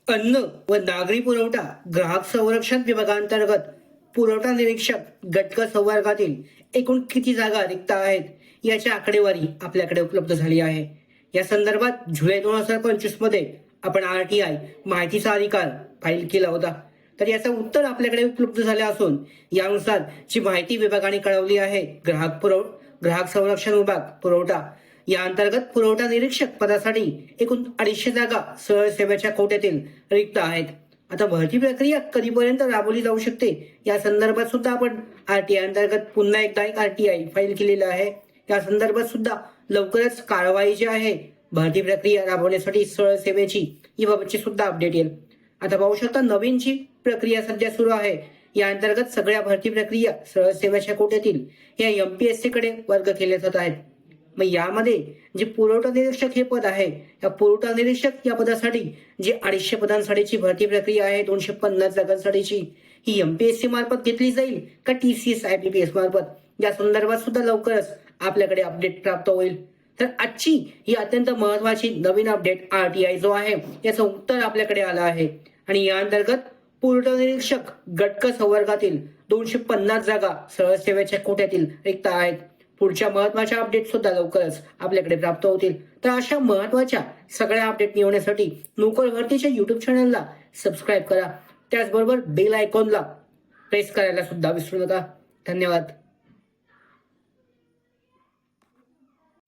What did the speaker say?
अन्न व नागरी पुरवठा ग्राहक संरक्षण विभागांतर्गत पुरवठा निरीक्षक गट क संवर्गातील एकूण किती जागा रिक्त आहेत याची आकडेवारी आपल्याकडे उपलब्ध झाली आहे। या संदर्भात जुलै 2025 मध्ये आपण RTI माहितीचा अधिकार फाईल केला होता, तर याचं उत्तर आपल्याकडे उपलब्ध झाले असून यानुसार जी माहिती विभागाने कळवली आहे, ग्राहक संरक्षण विभाग पुरवठा या अंतर्गत पुरवठा निरीक्षक पदासाठी एकूण 250 जागा सरळ सेवेच्या कोट्यातील रिक्त आहेत। आता भरती प्रक्रिया कधीपर्यंत राबवली जाऊ शकते या संदर्भात सुद्धा आपण RTI अंतर्गत पुन्हा एकदा एक RTI फाईल केलेला आहे। या संदर्भात सुद्धा लवकरच कारवाई जी आहे भरती प्रक्रिया राबवण्यासाठी सरळ सेवेची याबाबतची सुद्धा अपडेट येईल। आता पाहू शकता नवीन जी प्रक्रिया सध्या सुरू आहे या अंतर्गत सगळ्या भरती प्रक्रिया सरळ सेवेच्या कोट्यातील या MPSC कडे वर्ग केले जात आहेत। मग यामध्ये जे पुरवठा निरीक्षक हे पद आहे, या पुरवठा निरीक्षक या पदासाठी जे 250 पदांसाठीची भरती प्रक्रिया आहे 250 जागांसाठीची ही MPSC मार्फत घेतली जाईल का TCS IBPS मार्फत या संदर्भात सुद्धा लवकरच आपल्याकडे अपडेट प्राप्त होईल। तर आजची ही अत्यंत महत्वाची नवीन अपडेट RTI जो आहे याचं उत्तर आपल्याकडे आलं आहे आणि या अंतर्गत पुरवठा निरीक्षक गट क संवर्गातील 250 जागा सरळ सेवेच्या कोट्यातील रिक्त आहेत। पुढच्या महत्वाच्या अपडेट सुद्धा लवकरच आपल्याकडे प्राप्त होतील। तर अशा महत्वाच्या सगळ्या अपडेट मिळवण्यासाठी नोकर भरतीच्या YouTube चॅनलला सबस्क्राईब करा, त्याचबरोबर बेल आयकॉनला प्रेस करायला सुद्धा विसरू नका। धन्यवाद।